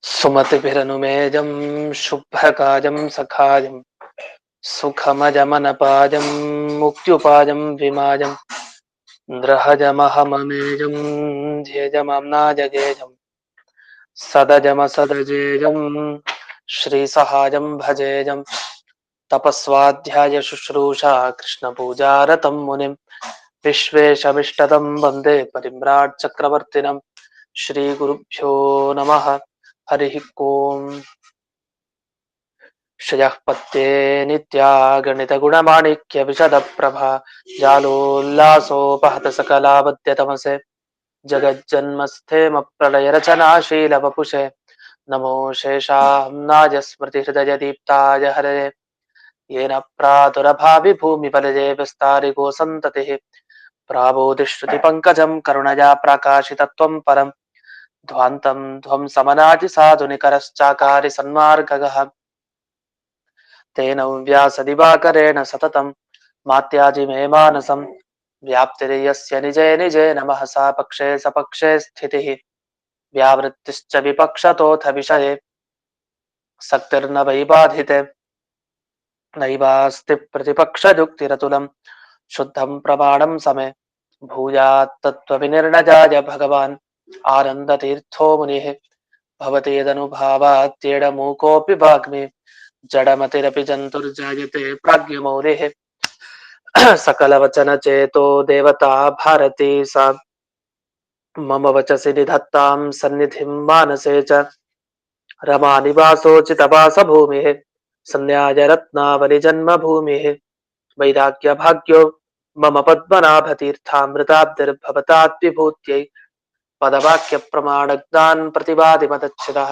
सुमतिभिरनुमेजं शुभ्रकाजं सखाजं सुखमजमनपाजं मुक्त्युपाजं विमाजं द्रहजमहममेजं ध्येजमम्नाजगेजं सदजमसदजेजं श्रीसहाजं भजेजं तपस्वाध्याय शुश्रूषा कृष्णपूजारतं मुनिं विश्वेशमिष्टदं वन्दे परिम्राट् चक्रवर्तिनं श्रीगुरुभ्यो नमः। हरिः ओम्। श्रियः पत्ये नित्या गणितगुणमाणिक्य विशदप्रभा जालोल्लासोपहत सकलावद्यतमसे जगज्जन्मस्थेमप्रलयरचनाशीलवपुषे नमो शेषाम्नाय स्मृतिहृदयदीप्ताय हरये येन प्रादुरभाविभूमिपलये विस्तारिगो सन्ततिः प्राबोधिश्रुतिपङ्कजं करुणया प्रकाशितत्वं परम् ध्वान्तं ध्वं समनाति साधुनिकरश्चाकारि सन्मार्गगः तेन व्यासदिवाकरेण सततं मात्याजि मे मानसं व्याप्तिर्यस्य निजे निजे नमः सा पक्षे सपक्षे स्थितिः व्यावृत्तिश्च विपक्षतोऽथ विषये सक्तिर्न वैबाधिते नैवास्ति प्रतिपक्षयुक्तिरतुलं शुद्धं प्रमाणं समे भूयात् तत्त्वविनिर्णजाय भगवान् आनन्दतीर्थो मुनिः भवति यदनुभावात्येडमूकोऽपि वाग्मी जडमतिरपि जन्तुर्जायते प्राज्ञमौलिः सकलवचनचेतो देवता भारती सा मम वचसि निधत्तां सन्निधिं मानसे च रमानिवासोचितवासभूमिः सन्न्यायरत्नावलिजन्मभूमिः वैराग्यभाग्यो मम पद्मनाभतीर्थामृताब्धिर्भवताद्विभूत्यै पदवाक्यप्रमाणज्ञान् प्रतिवादिमदच्छिदः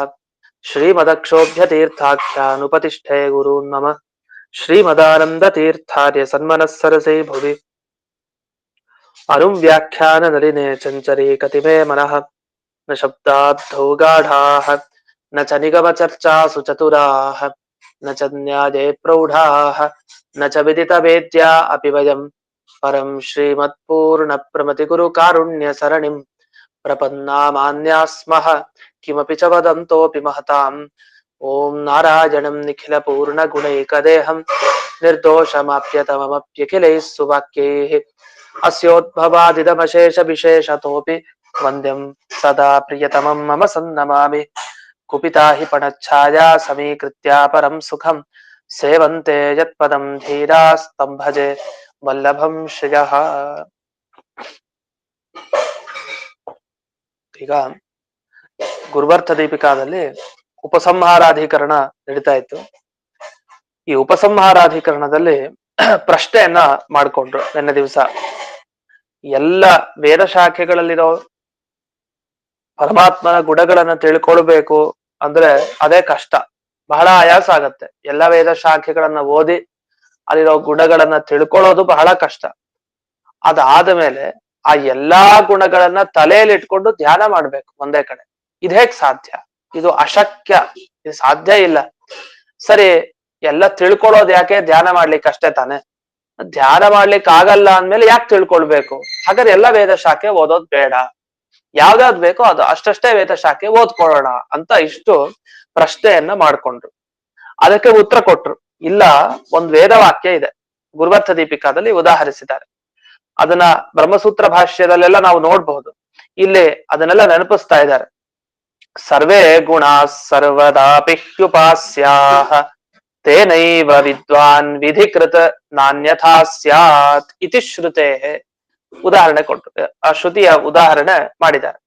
श्रीमदक्षोभ्यतीर्थाख्यानुपतिष्ठे गुरून् मम श्रीमदानन्दतीर्थार्य सन्मनः सरसे भुवि अनुव्याख्याननलिने चञ्चरे कतिमे मनः न शब्दार्थो गाढाः न च निगमचर्चासु चतुराः न च न्याये प्रौढाः न च विदितवेद्या अपि वयं परं श्रीमत्पूर्णप्रमतिगुरुकारुण्यसरणिं प्रपन्नामान्याः स्मः किमपि च वदन्तोऽपि महताम् ॐ नारायणं निखिलपूर्णगुणैकदेहं निर्दोषमाप्यतममप्यखिलैः सुवाक्यैः अस्योद्भवादिदमशेषविशेषतोऽपि वन्द्यं सदा प्रियतमं मम सन्नमामि कुपिता हि पणच्छाया समीकृत्या परं सुखं सेवन्ते यत्पदं धीरास्तं भजे वल्लभं श्रियः। ಈಗ ಗುರುವರ್ಥ ದೀಪಿಕಾದಲ್ಲಿ ಉಪಸಂಹಾರಾಧಿಕರಣ ನಡೀತಾ ಇತ್ತು. ಈ ಉಪಸಂಹಾರಾಧಿಕರಣದಲ್ಲಿ ಪ್ರಶ್ನೆಯನ್ನ ಮಾಡಿಕೊಂಡ್ರು ನಿನ್ನೆ ದಿವಸ. ಎಲ್ಲ ವೇದ ಶಾಖೆಗಳಲ್ಲಿರೋ ಪರಮಾತ್ಮನ ಗುಣಗಳನ್ನ ತಿಳ್ಕೊಳ್ಬೇಕು ಅಂದ್ರೆ ಅದೇ ಕಷ್ಟ, ಬಹಳ ಆಯಾಸ ಆಗತ್ತೆ. ಎಲ್ಲ ವೇದ ಶಾಖೆಗಳನ್ನ ಓದಿ ಅಲ್ಲಿರೋ ಗುಣಗಳನ್ನ ತಿಳ್ಕೊಳ್ಳೋದು ಬಹಳ ಕಷ್ಟ. ಅದಾದ ಮೇಲೆ ಆ ಎಲ್ಲಾ ಗುಣಗಳನ್ನ ತಲೆಯಲ್ಲಿ ಇಟ್ಕೊಂಡು ಧ್ಯಾನ ಮಾಡ್ಬೇಕು ಒಂದೇ ಕಡೆ. ಇದು ಹೇಗ್ ಸಾಧ್ಯ? ಇದು ಅಶಕ್ಯ, ಇದು ಸಾಧ್ಯ ಇಲ್ಲ. ಸರಿ, ಎಲ್ಲ ತಿಳ್ಕೊಳ್ಳೋದು ಯಾಕೆ? ಧ್ಯಾನ ಮಾಡ್ಲಿಕ್ಕೆ ಅಷ್ಟೇ ತಾನೆ. ಧ್ಯಾನ ಮಾಡ್ಲಿಕ್ಕೆ ಆಗಲ್ಲ ಅಂದ್ಮೇಲೆ ಯಾಕೆ ತಿಳ್ಕೊಳ್ಬೇಕು? ಹಾಗಾದ್ರೆ ಎಲ್ಲ ವೇದ ಶಾಖೆ ಓದೋದ್ ಬೇಡ, ಯಾವ್ದಾದ್ ಬೇಕೋ ಅದು ಅಷ್ಟಷ್ಟೇ ವೇದ ಶಾಖೆ ಓದ್ಕೊಳ್ಳೋಣ ಅಂತ ಇಷ್ಟು ಪ್ರಶ್ನೆಯನ್ನ ಮಾಡ್ಕೊಂಡ್ರು. ಅದಕ್ಕೆ ಉತ್ತರ ಕೊಟ್ರು, ಇಲ್ಲ, ಒಂದ್ ವೇದವಾಕ್ಯ ಇದೆ, ಗುರುವರ್ಥ ದೀಪಿಕಾದಲ್ಲಿ ಉದಾಹರಿಸಿದ್ದಾರೆ. ಅದನ್ನ ಬ್ರಹ್ಮಸೂತ್ರ ಭಾಷ್ಯದಲ್ಲೆಲ್ಲ ನಾವು ನೋಡ್ಬಹುದು. ಇಲ್ಲಿ ಅದನ್ನೆಲ್ಲ ನೆನಪಿಸ್ತಾ ಇದ್ದಾರೆ. ಸರ್ವೇ ಗುಣಾ ಸರ್ವದಾಪಿ ಹ್ಯುಪಾಸ್ಯಾಃ ತೇನೈವ ವಿದ್ವಾನ್ ವಿಧಿಕೃತ ನಾನ್ಯಥಾ ಸ್ಯಾತ್ ಇತಿ ಶ್ರುತೇ. ಉದಾಹರಣೆ ಕೊಟ್ಟರು, ಆ ಶ್ರುತಿಯ ಉದಾಹರಣೆ ಮಾಡಿದ್ದಾರೆ.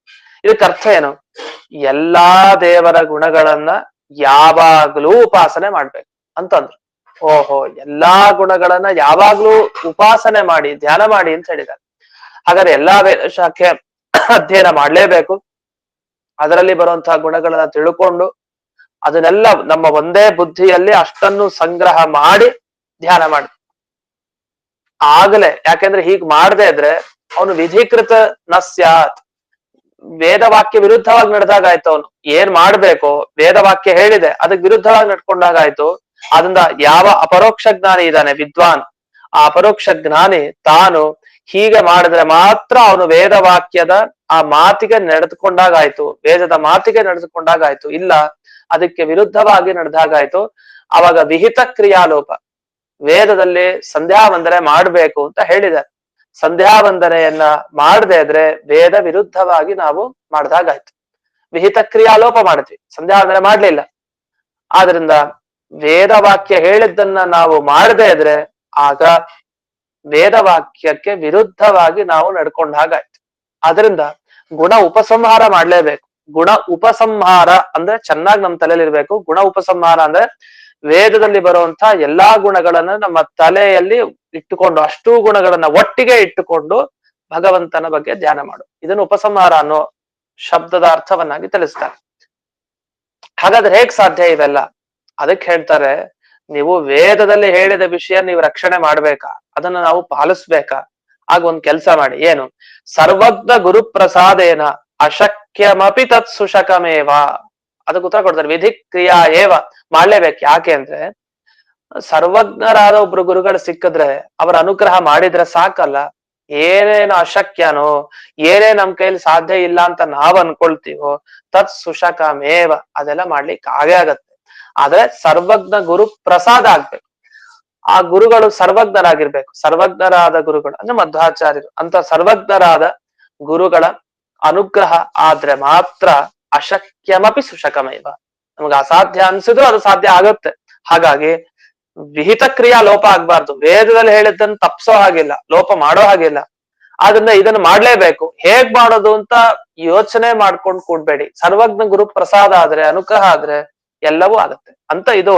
ಇದಕ್ಕೆ ಅರ್ಥ ಏನು? ಎಲ್ಲಾ ದೇವರ ಗುಣಗಳನ್ನ ಯಾವಾಗ್ಲೂ ಉಪಾಸನೆ ಮಾಡ್ಬೇಕು ಅಂತಂದ್ರು. ಓಹೋ, ಎಲ್ಲಾ ಗುಣಗಳನ್ನ ಯಾವಾಗ್ಲೂ ಉಪಾಸನೆ ಮಾಡಿ ಧ್ಯಾನ ಮಾಡಿ ಅಂತ ಹೇಳಿದ್ದಾರೆ. ಹಾಗಾದ್ರೆ ಎಲ್ಲಾ ವೇದ ಶಾಖೆ ಅಧ್ಯಯನ ಮಾಡ್ಲೇಬೇಕು. ಅದರಲ್ಲಿ ಬರುವಂತಹ ಗುಣಗಳನ್ನ ತಿಳ್ಕೊಂಡು ಅದನ್ನೆಲ್ಲ ನಮ್ಮ ಒಂದೇ ಬುದ್ಧಿಯಲ್ಲಿ ಅಷ್ಟನ್ನು ಸಂಗ್ರಹ ಮಾಡಿ ಧ್ಯಾನ ಮಾಡಿ ಆಗಲೇ. ಯಾಕೆಂದ್ರೆ ಹೀಗ್ ಮಾಡದೇ ಇದ್ರೆ ಅವನು ವಿಧಿಕೃತ ನ ಸ್ಯಾತ್, ವೇದವಾಕ್ಯ ವಿರುದ್ಧವಾಗಿ ನಡೆದಾಗ ಆಯ್ತು. ಅವನು ಏನ್ ಮಾಡ್ಬೇಕು, ವೇದವಾಕ್ಯ ಹೇಳಿದೆ ಅದಕ್ಕೆ ವಿರುದ್ಧವಾಗಿ ನಡ್ಕೊಂಡಾಗ ಆಯ್ತು. ಅದರಿಂದ ಯಾವ ಅಪರೋಕ್ಷ ಜ್ಞಾನಿ ಇದ್ದಾನೆ ವಿದ್ವಾನ್, ಆ ಅಪರೋಕ್ಷ ಜ್ಞಾನಿ ತಾನು ಹೀಗೆ ಮಾಡಿದ್ರೆ ಮಾತ್ರ ಅವನು ವೇದ ವಾಕ್ಯದ ಆ ಮಾತಿಗೆ ನಡೆದುಕೊಂಡಾಗಾಯ್ತು, ವೇದದ ಮಾತಿಗೆ ನಡೆದುಕೊಂಡಾಗಾಯ್ತು. ಇಲ್ಲ ಅದಕ್ಕೆ ವಿರುದ್ಧವಾಗಿ ನಡೆದಾಗಾಯ್ತು, ಅವಾಗ ವಿಹಿತ ಕ್ರಿಯಾಲೋಪ. ವೇದದಲ್ಲಿ ಸಂಧ್ಯಾ ವಂದನೆ ಮಾಡ್ಬೇಕು ಅಂತ ಹೇಳಿದ್ದಾರೆ. ಸಂಧ್ಯಾ ವಂದನೆಯನ್ನ ಮಾಡದೇ ಇದ್ರೆ ವೇದ ವಿರುದ್ಧವಾಗಿ ನಾವು ಮಾಡ್ದಾಗಾಯ್ತು, ವಿಹಿತ ಕ್ರಿಯಾಲೋಪ ಮಾಡಿದ್ವಿ, ಸಂಧ್ಯಾ ವಂದನೆ ಮಾಡ್ಲಿಲ್ಲ. ಆದ್ರಿಂದ ವೇದ ವಾಕ್ಯ ಹೇಳಿದ್ದನ್ನ ನಾವು ಮಾಡದೇ ಇದ್ರೆ ಆಗ ವೇದ ವಾಕ್ಯಕ್ಕೆ ವಿರುದ್ಧವಾಗಿ ನಾವು ನಡ್ಕೊಂಡ ಹಾಗಾಯ್ತು. ಆದ್ರಿಂದ ಗುಣ ಉಪಸಂಹಾರ ಮಾಡ್ಲೇಬೇಕು. ಗುಣ ಉಪಸಂಹಾರ ಅಂದ್ರೆ ಚೆನ್ನಾಗಿ ನಮ್ ತಲೆಯಲ್ಲಿ ಇರ್ಬೇಕು. ಗುಣ ಉಪಸಂಹಾರ ಅಂದ್ರೆ ವೇದದಲ್ಲಿ ಬರುವಂತ ಎಲ್ಲಾ ಗುಣಗಳನ್ನ ನಮ್ಮ ತಲೆಯಲ್ಲಿ ಇಟ್ಟುಕೊಂಡು, ಅಷ್ಟೂ ಗುಣಗಳನ್ನ ಒಟ್ಟಿಗೆ ಇಟ್ಟುಕೊಂಡು ಭಗವಂತನ ಬಗ್ಗೆ ಧ್ಯಾನ ಮಾಡು. ಇದನ್ನು ಉಪಸಂಹಾರ ಅನ್ನೋ ಶಬ್ದದ ಅರ್ಥವನ್ನಾಗಿ ತಿಳಿಸ್ತಾರೆ. ಹಾಗಾದ್ರೆ ಹೇಗ್ ಸಾಧ್ಯ ಇವೆಲ್ಲ? ಅದಕ್ಕೆ ಹೇಳ್ತಾರೆ, ನೀವು ವೇದದಲ್ಲಿ ಹೇಳಿದ ವಿಷಯ ನೀವು ರಕ್ಷಣೆ ಮಾಡ್ಬೇಕಾ, ಅದನ್ನ ನಾವು ಪಾಲಿಸ್ಬೇಕಾ? ಆಗ ಒಂದ್ ಕೆಲ್ಸ ಮಾಡಿ. ಏನು? ಸರ್ವಜ್ಞ ಗುರು ಪ್ರಸಾದೇನ ಅಶಕ್ಯಮಪಿ ತತ್ ಸುಶಕಮೇವ. ಅದಕ್ಕೆ ಉತ್ತರ ಕೊಡ್ತಾರೆ, ವಿಧಿ ಕ್ರಿಯಾ ಏವ. ಮಾಡ್ಲೇಬೇಕು. ಯಾಕೆ ಅಂದ್ರೆ ಸರ್ವಜ್ಞರಾದ ಒಬ್ರು ಗುರುಗಳು ಸಿಕ್ಕಿದ್ರೆ ಅವರ ಅನುಗ್ರಹ ಮಾಡಿದ್ರೆ ಸಾಕಲ್ಲ. ಏನೇನು ಅಶಕ್ಯನೋ, ಏನೇ ನಮ್ ಕೈಲಿ ಸಾಧ್ಯ ಇಲ್ಲ ಅಂತ ನಾವ್ ಅನ್ಕೊಳ್ತೀವೋ ತತ್ ಸುಶಕಮೇವ, ಅದೆಲ್ಲ ಮಾಡ್ಲಿಕ್ಕೆ ಆಗೇ ಆಗತ್ತೆ. ಆದ್ರೆ ಸರ್ವಜ್ಞ ಗುರು ಪ್ರಸಾದ ಆಗ್ಬೇಕು. ಆ ಗುರುಗಳು ಸರ್ವಜ್ಞರಾಗಿರ್ಬೇಕು. ಸರ್ವಜ್ಞರಾದ ಗುರುಗಳು ಅಂದ್ರೆ ಮಧ್ವಾಚಾರ್ಯರು ಅಂತ ಸರ್ವಜ್ಞರಾದ ಗುರುಗಳ ಅನುಗ್ರಹ ಆದ್ರೆ ಮಾತ್ರ ಅಶಕ್ಯಮಪಿ ಸುಶಕಮೇವ. ನಮ್ಗೆ ಅಸಾಧ್ಯ ಅನ್ಸಿದ್ರು ಅದು ಸಾಧ್ಯ ಆಗತ್ತೆ. ಹಾಗಾಗಿ ವಿಹಿತ ಕ್ರಿಯಾ ಲೋಪ ಆಗ್ಬಾರ್ದು. ವೇದದಲ್ಲಿ ಹೇಳಿದ್ದನ್ನು ತಪ್ಸೋ ಹಾಗಿಲ್ಲ, ಲೋಪ ಮಾಡೋ ಹಾಗಿಲ್ಲ. ಆದ್ರಿಂದ ಇದನ್ನ ಮಾಡ್ಲೇಬೇಕು. ಹೇಗ್ ಮಾಡೋದು ಅಂತ ಯೋಚನೆ ಮಾಡ್ಕೊಂಡು ಕೂಡ್ಬೇಡಿ. ಸರ್ವಜ್ಞ ಗುರು ಪ್ರಸಾದ ಆದ್ರೆ, ಅನುಗ್ರಹ ಆದ್ರೆ ಎಲ್ಲವೂ ಆಗತ್ತೆ ಅಂತ ಇದು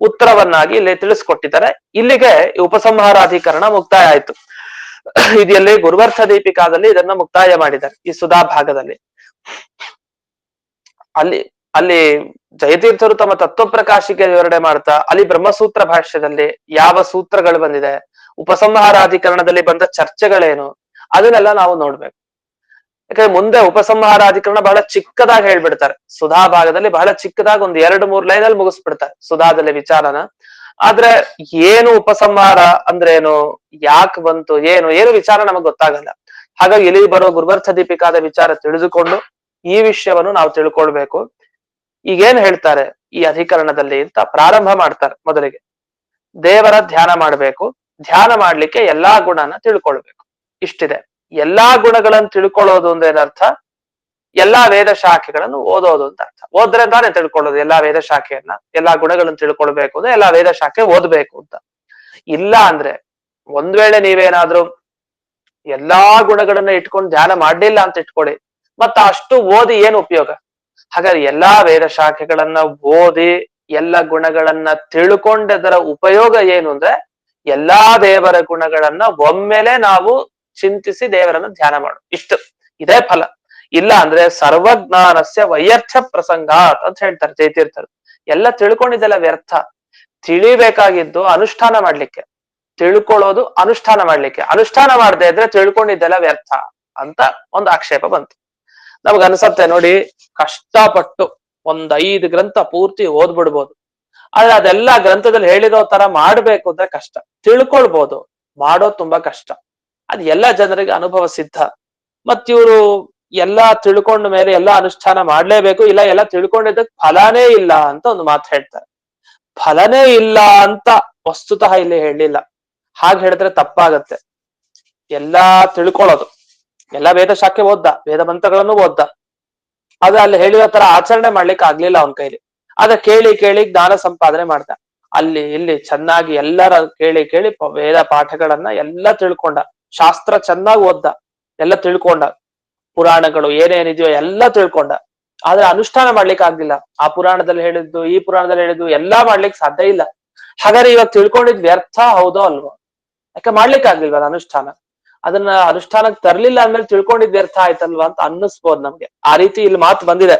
ಉತ್ತರವನ್ನಾಗಿ ಇಲ್ಲಿ ತಿಳಿಸ್ಕೊಟ್ಟಿದ್ದಾರೆ. ಇಲ್ಲಿಗೆ ಉಪಸಂಹಾರಾಧಿಕರಣ ಮುಕ್ತಾಯ ಆಯ್ತು. ಇದರಲ್ಲಿ ಗುರುವರ್ಥ ದೀಪಿಕಾದಲ್ಲಿ ಇದನ್ನ ಮುಕ್ತಾಯ ಮಾಡಿದ್ದಾರೆ, ಈ ಸುಧಾ ಭಾಗದಲ್ಲಿ. ಅಲ್ಲಿ ಅಲ್ಲಿ ಜಯತೀರ್ಥರು ತಮ್ಮ ತತ್ವಪ್ರಕಾಶಿಕೆ ವಿವರಣೆ ಮಾಡ್ತಾ ಅಲ್ಲಿ ಬ್ರಹ್ಮಸೂತ್ರ ಭಾಷ್ಯದಲ್ಲಿ ಯಾವ ಸೂತ್ರಗಳು ಬಂದಿದೆ, ಉಪಸಂಹಾರಾಧಿಕರಣದಲ್ಲಿ ಬಂದ ಚರ್ಚೆಗಳೇನು, ಅದನ್ನೆಲ್ಲ ನಾವು ನೋಡ್ಬೇಕು. ಯಾಕಂದ್ರೆ ಮುಂದೆ ಉಪಸಂಹಾರಾಧಿಕರಣ ಬಹಳ ಚಿಕ್ಕದಾಗಿ ಹೇಳ್ಬಿಡ್ತಾರೆ. ಸುಧಾ ಭಾಗದಲ್ಲಿ ಬಹಳ ಚಿಕ್ಕದಾಗಿ ಒಂದ್ 2-3 ಲೈನಲ್ಲಿ ಮುಗಿಸ್ಬಿಡ್ತಾರೆ ಸುಧಾದಲ್ಲಿ ವಿಚಾರನ. ಆದ್ರೆ ಏನು ಉಪಸಂಹಾರ ಅಂದ್ರೆ ಏನು, ಯಾಕೆ ಬಂತು, ಏನು ಏನು ವಿಚಾರ ನಮಗ್ ಗೊತ್ತಾಗಲ್ಲ. ಹಾಗಾಗಿ ಇಲ್ಲಿ ಬರೋ ಗುರುವರ್ಥ ದೀಪಿಕಾದ ವಿಚಾರ ತಿಳಿದುಕೊಂಡು ಈ ವಿಷಯವನ್ನು ನಾವು ತಿಳ್ಕೊಳ್ಬೇಕು. ಈಗೇನ್ ಹೇಳ್ತಾರೆ ಈ ಅಧಿಕರಣದಲ್ಲಿ ಅಂತ ಪ್ರಾರಂಭ ಮಾಡ್ತಾರೆ. ಮೊದಲಿಗೆ ದೇವರ ಧ್ಯಾನ ಮಾಡ್ಬೇಕು. ಧ್ಯಾನ ಮಾಡ್ಲಿಕ್ಕೆ ಎಲ್ಲಾ ಗುಣನ ತಿಳ್ಕೊಳ್ಬೇಕು. ಇಷ್ಟಿದೆ. ಎಲ್ಲಾ ಗುಣಗಳನ್ನು ತಿಳ್ಕೊಳ್ಳೋದು ಅಂದ್ರೆ ಏನರ್ಥ? ಎಲ್ಲಾ ವೇದ ಶಾಖೆಗಳನ್ನು ಓದೋದು ಅಂತ ಅರ್ಥ. ಓದ್ರೆ ತಾನೇ ತಿಳ್ಕೊಳ್ಳೋದು ಎಲ್ಲಾ ವೇದ ಶಾಖೆಯನ್ನ. ಎಲ್ಲಾ ಗುಣಗಳನ್ನು ತಿಳ್ಕೊಳ್ಬೇಕು ಅಂದ್ರೆ ಎಲ್ಲಾ ವೇದ ಶಾಖೆ ಓದ್ಬೇಕು ಅಂತ. ಇಲ್ಲ ಅಂದ್ರೆ ಒಂದ್ ವೇಳೆ ನೀವೇನಾದ್ರೂ ಎಲ್ಲಾ ಗುಣಗಳನ್ನ ಇಟ್ಕೊಂಡು ಧ್ಯಾನ ಮಾಡ್ಲಿಲ್ಲ ಅಂತ ಇಟ್ಕೊಳ್ಳಿ, ಮತ್ತ ಅಷ್ಟು ಓದಿ ಏನು ಉಪಯೋಗ? ಹಾಗಾದ್ರೆ ಎಲ್ಲಾ ವೇದ ಶಾಖೆಗಳನ್ನ ಓದಿ ಎಲ್ಲ ಗುಣಗಳನ್ನ ತಿಳ್ಕೊಂಡದರ ಉಪಯೋಗ ಏನು ಅಂದ್ರೆ ಎಲ್ಲಾ ದೇವರ ಗುಣಗಳನ್ನ ಒಮ್ಮೆಲೆ ನಾವು ಚಿಂತಿಸಿ ದೇವರನ್ನ ಧ್ಯಾನ ಮಾಡು, ಇಷ್ಟು. ಇದೇ ಫಲ. ಇಲ್ಲ ಅಂದ್ರೆ ಸರ್ವಜ್ಞಾನಸ್ಯ ವೈಯರ್ಥ್ಯ ಪ್ರಸಂಗ ಅಂತ ಹೇಳ್ತಾರೆ ಜಯತೀರ್ಥರು. ಎಲ್ಲ ತಿಳ್ಕೊಂಡಿದ್ದೆಲ್ಲ ವ್ಯರ್ಥ. ತಿಳಿಬೇಕಾಗಿದ್ದು ಅನುಷ್ಠಾನ ಮಾಡ್ಲಿಕ್ಕೆ, ತಿಳ್ಕೊಳ್ಳೋದು ಅನುಷ್ಠಾನ ಮಾಡ್ಲಿಕ್ಕೆ. ಅನುಷ್ಠಾನ ಮಾಡದೆ ಇದ್ರೆ ತಿಳ್ಕೊಂಡಿದ್ದೆಲ್ಲ ವ್ಯರ್ಥ ಅಂತ ಒಂದು ಆಕ್ಷೇಪ ಬಂತು. ನಮ್ಗ ಅನ್ಸತ್ತೆ ನೋಡಿ, ಕಷ್ಟಪಟ್ಟು ಒಂದ್ 5 ಗ್ರಂಥ ಪೂರ್ತಿ ಓದ್ಬಿಡ್ಬೋದು. ಆದ್ರೆ ಅದೆಲ್ಲಾ ಗ್ರಂಥದಲ್ಲಿ ಹೇಳಿರೋ ತರ ಮಾಡ್ಬೇಕು ಅಂದ್ರೆ ಕಷ್ಟ. ತಿಳ್ಕೊಳ್ಬೋದು, ಮಾಡೋದು ತುಂಬಾ ಕಷ್ಟ. ಅದ್ ಎಲ್ಲಾ ಜನರಿಗೆ ಅನುಭವ ಸಿದ್ಧ. ಮತ್ ಇವ್ರು ಎಲ್ಲಾ ತಿಳ್ಕೊಂಡ ಮೇಲೆ ಎಲ್ಲಾ ಅನುಷ್ಠಾನ ಮಾಡ್ಲೇಬೇಕು, ಇಲ್ಲ ಎಲ್ಲ ತಿಳ್ಕೊಂಡಿದ್ದಕ್ ಫಲನೇ ಇಲ್ಲ ಅಂತ ಒಂದು ಮಾತು ಹೇಳ್ತಾರೆ. ಫಲನೇ ಇಲ್ಲ ಅಂತ ವಸ್ತುತಃ ಇಲ್ಲಿ ಹೇಳಿಲ್ಲ. ಹಾಗೆ ಹೇಳಿದ್ರೆ ತಪ್ಪಾಗತ್ತೆ. ಎಲ್ಲಾ ತಿಳ್ಕೊಳ್ಳೋದು, ಎಲ್ಲಾ ವೇದ ಶಾಖೆ ಓದ್ದ, ವೇದ ಮಂತ್ರಗಳನ್ನು ಓದ್ದ, ಆದ್ರೆ ಅಲ್ಲಿ ಹೇಳಿರೋ ತರ ಆಚರಣೆ ಮಾಡ್ಲಿಕ್ಕೆ ಆಗ್ಲಿಲ್ಲ ಅವನ ಕೈಲಿ. ಆದ್ರೆ ಕೇಳಿ ಕೇಳಿ ಜ್ಞಾನ ಸಂಪಾದನೆ ಮಾಡ್ದ. ಅಲ್ಲಿ ಇಲ್ಲಿ ಚೆನ್ನಾಗಿ ಎಲ್ಲರ ಕೇಳಿ ಕೇಳಿ ವೇದ ಪಾಠಗಳನ್ನ ಎಲ್ಲ ತಿಳ್ಕೊಂಡ, ಶಾಸ್ತ್ರ ಚೆನ್ನಾಗಿ ಓದ್ದ, ಎಲ್ಲ ತಿಳ್ಕೊಂಡ, ಪುರಾಣಗಳು ಏನೇನಿದೆಯೋ ಎಲ್ಲ ತಿಳ್ಕೊಂಡ. ಆದ್ರೆ ಅನುಷ್ಠಾನ ಮಾಡ್ಲಿಕ್ಕೆ ಆಗ್ಲಿಲ್ಲ. ಆ ಪುರಾಣದಲ್ಲಿ ಹೇಳಿದ್ದು, ಈ ಪುರಾಣದಲ್ಲಿ ಹೇಳಿದ್ದು ಎಲ್ಲಾ ಮಾಡ್ಲಿಕ್ಕೆ ಸಾಧ್ಯ ಇಲ್ಲ. ಹಾಗಾದ್ರೆ ಇವಾಗ ತಿಳ್ಕೊಂಡಿದ್ ವ್ಯರ್ಥ ಹೌದೋ ಅಲ್ವೋ? ಯಾಕೆ ಮಾಡ್ಲಿಕ್ಕೆ ಆಗ್ಲಿಲ್ವಲ್ಲ ಅನುಷ್ಠಾನ. ಅದನ್ನ ಅನುಷ್ಠಾನಕ್ಕೆ ತರ್ಲಿಲ್ಲ ಅಂದ್ಮೇಲೆ ತಿಳ್ಕೊಂಡಿದ್ ವ್ಯರ್ಥ ಆಯ್ತಲ್ವಾ ಅಂತ ಅನ್ನಿಸ್ಬೋದು ನಮ್ಗೆ. ಆ ರೀತಿ ಇಲ್ಲಿ ಮಾತು ಬಂದಿದೆ.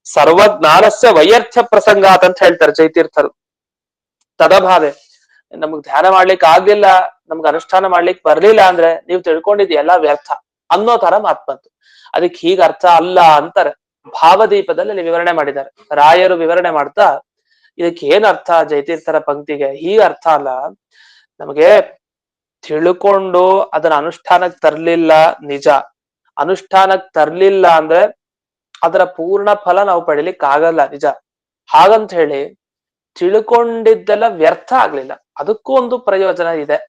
ಸರ್ವಜ್ಞಾನಸ್ಯ ವೈಯರ್ಥ್ಯ ಪ್ರಸಂಗಾತ್ ಅಂತ ಹೇಳ್ತಾರೆ ಜಯತೀರ್ಥರು. ತದಭಾವೆ ನಮಗ್ ಧ್ಯಾನ ಮಾಡ್ಲಿಕ್ಕೆ ಆಗ್ಲಿಲ್ಲ, ನಮ್ಗೆ ಅನುಷ್ಠಾನ ಮಾಡ್ಲಿಕ್ಕೆ ಬರ್ಲಿಲ್ಲ ಅಂದ್ರೆ ನೀವು ತಿಳ್ಕೊಂಡಿದ್ ಎಲ್ಲ ವ್ಯರ್ಥ ಅನ್ನೋ ತರ ಮಾತು ಬಂತು. ಅದಕ್ಕೆ ಹೀಗ ಅರ್ಥ ಅಲ್ಲ ಅಂತಾರೆ. ಭಾವದೀಪದಲ್ಲಿ ವಿವರಣೆ ಮಾಡಿದ್ದಾರೆ. ರಾಯರು ವಿವರಣೆ ಮಾಡ್ತಾ ಇದಕ್ಕೆ ಏನ್ ಅರ್ಥ ಜಯತೀರ್ಥರ ಪಂಕ್ತಿಗೆ, ಹೀಗ ಅರ್ಥ ಅಲ್ಲ. ನಮಗೆ ತಿಳ್ಕೊಂಡು ಅದನ್ನ ಅನುಷ್ಠಾನಕ್ಕೆ ತರ್ಲಿಲ್ಲ, ನಿಜ. ಅನುಷ್ಠಾನಕ್ಕೆ ತರ್ಲಿಲ್ಲ ಅಂದ್ರೆ ಅದರ ಪೂರ್ಣ ಫಲ ನಾವು ಪಡಿಲಿಕ್ಕೆ ಆಗಲ್ಲ, ನಿಜ. ಹಾಗಂತ ಹೇಳಿ ತಿಳ್ಕೊಂಡಿದ್ದೆಲ್ಲ ವ್ಯರ್ಥ ಆಗ್ಲಿಲ್ಲ, ಅದಕ್ಕೂ ಒಂದು ಪ್ರಯೋಜನ ಇದೆ.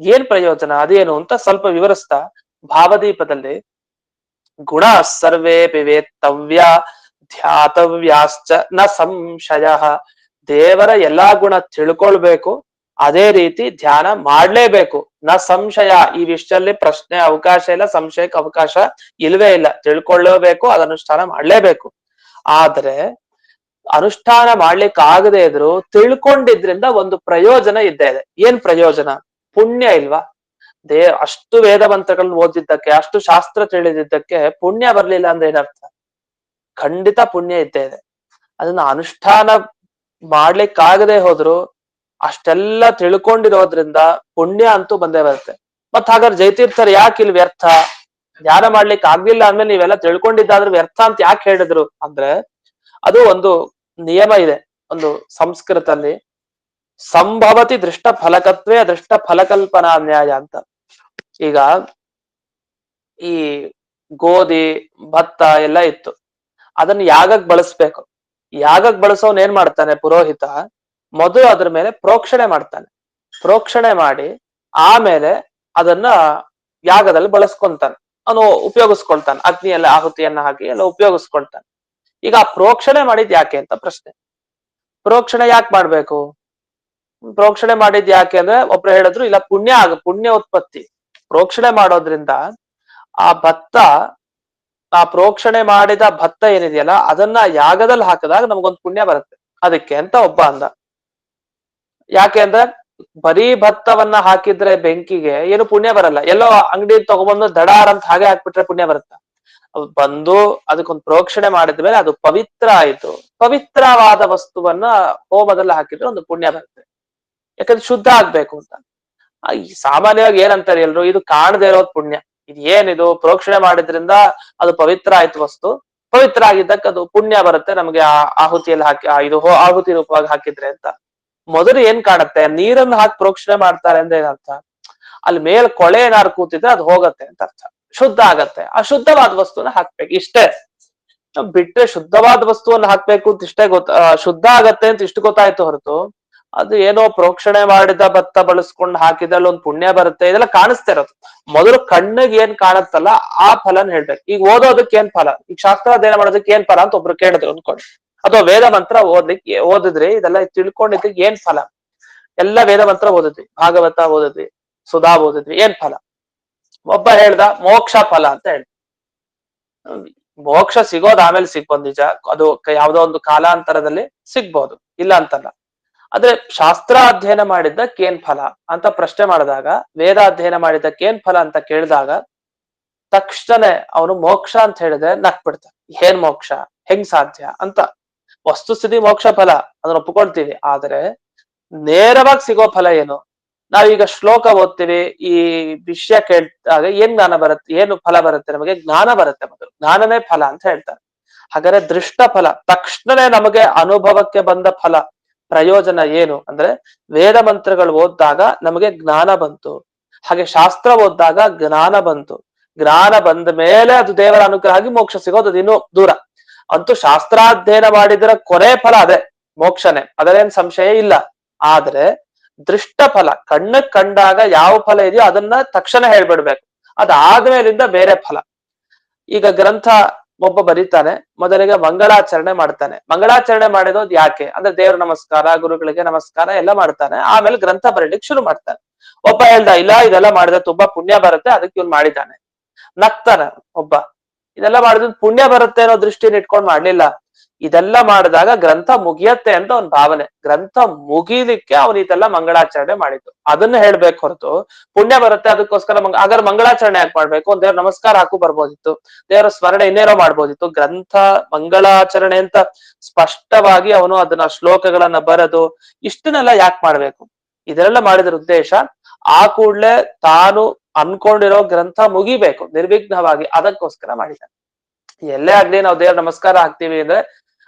ಏನ್ ಪ್ರಯೋಜನ ಅದೇನು ಅಂತ ಸ್ವಲ್ಪ ವಿವರಿಸ್ತಾ ಭಾವದೀಪದಲ್ಲಿ ಗುಣ ಸರ್ವೇ ವೇತ್ತವ್ಯ ಧ್ಯಾತವ್ಯಾಶ್ಚ ನ ಸಂಶಯ. ದೇವರ ಎಲ್ಲಾ ಗುಣ ತಿಳ್ಕೊಳ್ಬೇಕು, ಅದೇ ರೀತಿ ಧ್ಯಾನ ಮಾಡ್ಲೇಬೇಕು. ನ ಸಂಶಯ, ಈ ವಿಷಯದಲ್ಲಿ ಪ್ರಶ್ನೆ ಅವಕಾಶ ಇಲ್ಲ, ಸಂಶಯಕ್ಕೆ ಅವಕಾಶ ಇಲ್ವೇ ಇಲ್ಲ. ತಿಳ್ಕೊಳ್ಳೇಬೇಕು, ಅದನುಷ್ಠಾನ ಮಾಡ್ಲೇಬೇಕು. ಆದ್ರೆ ಅನುಷ್ಠಾನ ಮಾಡ್ಲಿಕ್ಕೆ ಆಗದೆ ಇದ್ರು ತಿಳ್ಕೊಂಡಿದ್ರಿಂದ ಒಂದು ಪ್ರಯೋಜನ ಇದ್ದೇ ಇದೆ. ಏನ್ ಪ್ರಯೋಜನ? ಪುಣ್ಯ ಇಲ್ವಾ? ಅಷ್ಟು ವೇದ ಮಂತ್ರಗಳನ್ನ ಓದಿದ್ದಕ್ಕೆ, ಅಷ್ಟು ಶಾಸ್ತ್ರ ತಿಳಿದಿದ್ದಕ್ಕೆ ಪುಣ್ಯ ಬರ್ಲಿಲ್ಲ ಅಂದ್ರೆ ಏನರ್ಥ? ಖಂಡಿತ ಪುಣ್ಯ ಇದ್ದೇ ಇದೆ. ಅದನ್ನ ಅನುಷ್ಠಾನ ಮಾಡ್ಲಿಕ್ಕಾಗದೆ ಹೋದ್ರು ಅಷ್ಟೆಲ್ಲ ತಿಳ್ಕೊಂಡಿರೋದ್ರಿಂದ ಪುಣ್ಯ ಅಂತೂ ಬಂದೇ ಬರುತ್ತೆ. ಮತ್ ಹಾಗಾದ್ರೆ ಜಯತೀರ್ಥರು ಯಾಕೆ ಇಲ್ಲಿ ವ್ಯರ್ಥ, ಧ್ಯಾನ ಮಾಡ್ಲಿಕ್ಕೆ ಆಗ್ಲಿಲ್ಲ ಅಂದ್ಮೇಲೆ ನೀವೆಲ್ಲ ತಿಳ್ಕೊಂಡಿದ್ದಾದ್ರೆ ವ್ಯರ್ಥ ಅಂತ ಯಾಕೆ ಹೇಳಿದ್ರು ಅಂದ್ರೆ, ಅದು ಒಂದು ನಿಯಮ ಇದೆ ಒಂದು ಸಂಸ್ಕೃತಲ್ಲಿ, ಸಂಭವತಿ ದೃಷ್ಟ ಫಲಕತ್ವೇ ದೃಷ್ಟ ಫಲಕಲ್ಪನಾ ನ್ಯಾಯ ಅಂತ. ಈಗ ಈ ಗೋಧಿ ಭತ್ತ ಎಲ್ಲ ಇತ್ತು, ಅದನ್ನ ಯಾಗಕ್ ಬಳಸ್ಬೇಕು. ಯಾಗಕ್ ಬಳಸೋನ್ ಏನ್ ಮಾಡ್ತಾನೆ ಪುರೋಹಿತ, ಮೊದಲು ಅದ್ರ ಮೇಲೆ ಪ್ರೋಕ್ಷಣೆ ಮಾಡ್ತಾನೆ. ಪ್ರೋಕ್ಷಣೆ ಮಾಡಿ ಆಮೇಲೆ ಅದನ್ನ ಯಾಗದಲ್ಲಿ ಬಳಸ್ಕೊಂತಾನೆ, ಅವನು ಉಪಯೋಗಿಸ್ಕೊಳ್ತಾನೆ. ಅಗ್ನಿಯಲ್ಲ ಆಹುತಿಯನ್ನ ಹಾಕಿ ಎಲ್ಲ ಉಪಯೋಗಿಸ್ಕೊಳ್ತಾನೆ. ಈಗ ಆ ಪ್ರೋಕ್ಷಣೆ ಮಾಡಿದ್ ಯಾಕೆ ಅಂತ ಪ್ರಶ್ನೆ. ಪ್ರೋಕ್ಷಣೆ ಯಾಕೆ ಮಾಡ್ಬೇಕು? ಪ್ರೋಕ್ಷಣೆ ಮಾಡಿದ್ ಯಾಕೆ ಅಂದ್ರೆ ಒಬ್ರು ಹೇಳಿದ್ರು, ಇಲ್ಲ ಪುಣ್ಯ ಉತ್ಪತ್ತಿ. ಪ್ರೋಕ್ಷಣೆ ಮಾಡೋದ್ರಿಂದ ಆ ಭತ್ತ, ಆ ಪ್ರೋಕ್ಷಣೆ ಮಾಡಿದ ಭತ್ತ ಏನಿದೆಯಲ್ಲ ಅದನ್ನ ಯಾಗದಲ್ಲಿ ಹಾಕಿದಾಗ ನಮಗೊಂದು ಪುಣ್ಯ ಬರುತ್ತೆ, ಅದಕ್ಕೆ ಅಂತ ಒಬ್ಬ ಅಂದ. ಯಾಕೆ ಅಂದ್ರೆ ಬರೀ ಭತ್ತವನ್ನ ಹಾಕಿದ್ರೆ ಬೆಂಕಿಗೆ ಏನು ಪುಣ್ಯ ಬರಲ್ಲ, ಎಲ್ಲೋ ಅಂಗಡಿ ತಗೊಬಂದು ದಡಾರ್ ಅಂತ ಹಾಗೆ ಹಾಕ್ಬಿಟ್ರೆ ಪುಣ್ಯ ಬರುತ್ತ? ಬಂದು ಅದಕ್ಕೊಂದು ಪ್ರೋಕ್ಷಣೆ ಮಾಡಿದ್ಮೇಲೆ ಅದು ಪವಿತ್ರ ಆಯ್ತು. ಪವಿತ್ರವಾದ ವಸ್ತುವನ್ನ ಹೋಮದಲ್ಲಿ ಹಾಕಿದ್ರೆ ಒಂದು ಪುಣ್ಯ ಬರುತ್ತೆ, ಯಾಕಂದ್ರೆ ಶುದ್ಧ ಆಗ್ಬೇಕು ಅಂತ. ಸಾಮಾನ್ಯವಾಗಿ ಏನಂತಾರೆ ಎಲ್ರು, ಇದು ಕಾಣದೇ ಇರೋದ್ ಪುಣ್ಯ. ಇದು ಏನಿದು ಪ್ರೋಕ್ಷಣೆ ಮಾಡಿದ್ರಿಂದ ಅದು ಪವಿತ್ರ ಆಯ್ತು ವಸ್ತು, ಪವಿತ್ರ ಆಗಿದ್ದಕ್ಕೆ ಅದು ಪುಣ್ಯ ಬರುತ್ತೆ ನಮಗೆ ಆ ಆಹುತಿಯಲ್ಲಿ ಹಾಕಿ, ಇದು ಆಹುತಿ ರೂಪವಾಗಿ ಹಾಕಿದ್ರೆ ಅಂತ. ಮೊದಲು ಏನ್ ಕಾಣುತ್ತೆ, ನೀರನ್ನು ಹಾಕಿ ಪ್ರೋಕ್ಷಣೆ ಮಾಡ್ತಾರೆ ಅಂದ್ರೆ ಏನರ್ಥ, ಅಲ್ಲಿ ಮೇಲ್ ಕೊಳೆ ಏನಾರು ಕೂತಿದ್ರೆ ಅದು ಹೋಗತ್ತೆ ಅಂತ ಅರ್ಥ, ಶುದ್ಧ ಆಗತ್ತೆ. ಅಶುದ್ಧವಾದ ವಸ್ತುವನ್ನ ಹಾಕ್ಬೇಕು ಇಷ್ಟೇ. ಬಿಟ್ರೆ ಶುದ್ಧವಾದ ವಸ್ತುವನ್ನ ಹಾಕ್ಬೇಕು ಅಂತ ಇಷ್ಟೇ ಶುದ್ಧ ಆಗತ್ತೆ ಅಂತ ಇಷ್ಟು ಗೊತ್ತಾಯ್ತು ಹೊರತು ಅದು ಏನೋ ಪ್ರೋಕ್ಷಣೆ ಮಾಡಿದ ಭತ್ತ ಬಳಸ್ಕೊಂಡು ಹಾಕಿದಲ್ಲಿ ಒಂದು ಪುಣ್ಯ ಬರುತ್ತೆ ಇದೆಲ್ಲ ಕಾಣಿಸ್ತಾ ಇರೋದು. ಮೊದಲು ಕಣ್ಣಿಗೆ ಏನ್ ಕಾಣುತ್ತಲ್ಲ ಆ ಫಲನ್ ಹೇಳ್ಬೇಕು. ಈಗ ಓದೋದಕ್ಕೆ ಏನ್ ಫಲ, ಈಗ ಶಾಸ್ತ್ರಾಧ್ಯಯನ ಮಾಡೋದಕ್ಕೆ ಏನ್ ಫಲ ಅಂತ ಒಬ್ರು ಕೇಳಿದ್ರು ಅನ್ಕೊಂಡು, ಅಥವಾ ವೇದ ಮಂತ್ರ ಓದಿದ್ರಿ ಇದೆಲ್ಲ ತಿಳ್ಕೊಂಡಿದ್ದಕ್ಕೆ ಏನ್ ಫಲ? ಎಲ್ಲ ವೇದ ಮಂತ್ರ ಓದಿದ್ವಿ, ಭಾಗವತ ಓದಿದ್ವಿ, ಸುಧಾ ಓದಿದ್ವಿ, ಏನ್ ಫಲ? ಒಬ್ಬ ಹೇಳ್ದ ಮೋಕ್ಷ ಫಲ ಅಂತ ಹೇಳಿ. ಮೋಕ್ಷ ಸಿಗೋದು ಆಮೇಲೆ ಸಿಗ್ಬೋದು, ನಿಜ. ಅದು ಯಾವ್ದೋ ಒಂದು ಕಾಲಾಂತರದಲ್ಲಿ ಸಿಗ್ಬೋದು, ಇಲ್ಲ ಅಂತಲ್ಲ. ಆದ್ರೆ ಶಾಸ್ತ್ರ ಅಧ್ಯಯನ ಮಾಡಿದ್ದಕ್ಕೆ ಏನ್ ಫಲ ಅಂತ ಪ್ರಶ್ನೆ ಮಾಡಿದಾಗ, ವೇದ ಅಧ್ಯಯನ ಮಾಡಿದ್ದಕ್ಕೆ ಏನ್ ಫಲ ಅಂತ ಕೇಳಿದಾಗ ತಕ್ಷಣ ಅವನು ಮೋಕ್ಷ ಅಂತ ಹೇಳಿದ್ರೆ ನಕ್ ಬಿಡ್ತಾನೆ. ಏನ್ ಮೋಕ್ಷ, ಹೆಂಗ್ ಸಾಧ್ಯ ಅಂತ. ವಸ್ತುಸ್ಥಿತಿ ಮೋಕ್ಷ ಫಲ, ಅದನ್ನ ಒಪ್ಕೊಳ್ತೀವಿ. ಆದ್ರೆ ನೇರವಾಗಿ ಸಿಗೋ ಫಲ ಏನು? ನಾವೀಗ ಶ್ಲೋಕ ಓದ್ತೀವಿ, ಈ ವಿಷಯ ಕೇಳಿದಾಗ ಏನ್ ಜ್ಞಾನ ಬರುತ್ತೆ, ಏನು ಫಲ ಬರುತ್ತೆ? ನಮಗೆ ಜ್ಞಾನ ಬರುತ್ತೆ. ಮೊದಲು ಜ್ಞಾನನೇ ಫಲ ಅಂತ ಹೇಳ್ತಾರೆ. ಹಾಗಾದ್ರೆ ದೃಷ್ಟ ಫಲ, ತಕ್ಷಣನೇ ನಮಗೆ ಅನುಭವಕ್ಕೆ ಬಂದ ಫಲ, ಪ್ರಯೋಜನ ಏನು ಅಂದ್ರೆ, ವೇದ ಮಂತ್ರಗಳು ಓದಿದಾಗ ನಮಗೆ ಜ್ಞಾನ ಬಂತು, ಹಾಗೆ ಶಾಸ್ತ್ರ ಓದಿದಾಗ ಜ್ಞಾನ ಬಂತು. ಜ್ಞಾನ ಬಂದ ಮೇಲೆ ಅದು ದೇವರ ಅನುಗ್ರಹ ಆಗಿ ಮೋಕ್ಷ ಸಿಗೋದು ಅದು ಇನ್ನೂ ದೂರ. ಅಂತೂ ಶಾಸ್ತ್ರಾಧ್ಯಯನ ಮಾಡಿದ್ರೆ ಕೊನೆ ಫಲ ಅದೇ ಮೋಕ್ಷನೇ, ಅದರೇನ್ ಸಂಶಯ ಇಲ್ಲ. ಆದ್ರೆ ದೃಷ್ಟ ಫಲ, ಕಣ್ಣಕ್ ಕಂಡಾಗ ಯಾವ ಫಲ ಇದೆಯೋ ಅದನ್ನ ತಕ್ಷಣ ಹೇಳ್ಬಿಡ್ಬೇಕು, ಅದಾದ್ಮೇಲಿಂದ ಬೇರೆ ಫಲ. ಈಗ ಗ್ರಂಥ ಒಬ್ಬ ಬರೀತಾನೆ, ಮೊದಲಿಗೆ ಮಂಗಳಾಚರಣೆ ಮಾಡ್ತಾನೆ. ಮಂಗಳಾಚರಣೆ ಮಾಡಿರೋದು ಯಾಕೆ ಅಂದ್ರೆ ದೇವ್ರ ನಮಸ್ಕಾರ, ಗುರುಗಳಿಗೆ ನಮಸ್ಕಾರ ಎಲ್ಲ ಮಾಡ್ತಾನೆ. ಆಮೇಲೆ ಗ್ರಂಥ ಬರೀಲಿಕ್ಕೆ ಶುರು ಮಾಡ್ತಾನೆ. ಒಬ್ಬ ಹೇಳ್ದ, ಇಲ್ಲ ಇದೆಲ್ಲ ಮಾಡಿದ್ರೆ ತುಂಬಾ ಪುಣ್ಯ ಬರುತ್ತೆ, ಅದಕ್ಕೆ ಇವ್ನು ಮಾಡಿದ್ದಾನೆ. ನಗ್ತಾನ ಒಬ್ಬ, ಇದೆಲ್ಲ ಮಾಡಿದ್ರೆ ಪುಣ್ಯ ಬರುತ್ತೆ ಅನ್ನೋ ದೃಷ್ಟಿನ ಇಟ್ಕೊಂಡ್ ಮಾಡ್ಲಿಲ್ಲ. ಇದೆಲ್ಲ ಮಾಡಿದಾಗ ಗ್ರಂಥ ಮುಗಿಯತ್ತೆ ಅಂತ ಅವನ ಭಾವನೆ. ಗ್ರಂಥ ಮುಗಿಲಿಕ್ಕೆ ಅವನು ಇದೆಲ್ಲ ಮಂಗಳಾಚರಣೆ ಮಾಡಿದ್ದು, ಅದನ್ನ ಹೇಳ್ಬೇಕು ಹೊರತು ಪುಣ್ಯ ಬರುತ್ತೆ ಅದಕ್ಕೋಸ್ಕರ ಹಾಗಾದ್ರೆ ಮಂಗಳಾಚರಣೆ ಯಾಕೆ ಮಾಡ್ಬೇಕು? ಒಂದ್ ದೇವ್ರ ನಮಸ್ಕಾರ ಹಾಕು ಬರ್ಬೋದಿತ್ತು, ದೇವರ ಸ್ಮರಣೆ ಇನ್ನೇನೋ ಮಾಡ್ಬೋದಿತ್ತು. ಗ್ರಂಥ ಮಂಗಳಾಚರಣೆ ಅಂತ ಸ್ಪಷ್ಟವಾಗಿ ಅವನು ಅದನ್ನ ಶ್ಲೋಕಗಳನ್ನ ಬರೆದು ಇಷ್ಟನ್ನೆಲ್ಲ ಯಾಕೆ ಮಾಡ್ಬೇಕು? ಇದೆಲ್ಲ ಮಾಡಿದ್ರ ಉದ್ದೇಶ ಆ ಕೂಡ್ಲೆ ತಾನು ಅನ್ಕೊಂಡಿರೋ ಗ್ರಂಥ ಮುಗಿಬೇಕು ನಿರ್ವಿಘ್ನವಾಗಿ, ಅದಕ್ಕೋಸ್ಕರ ಮಾಡಿದ್ದಾನೆ. ಎಲ್ಲೇ ಆಗ್ಲಿ ನಾವು ದೇವ್ರ ನಮಸ್ಕಾರ ಹಾಕ್ತಿವಿ ಅಂದ್ರೆ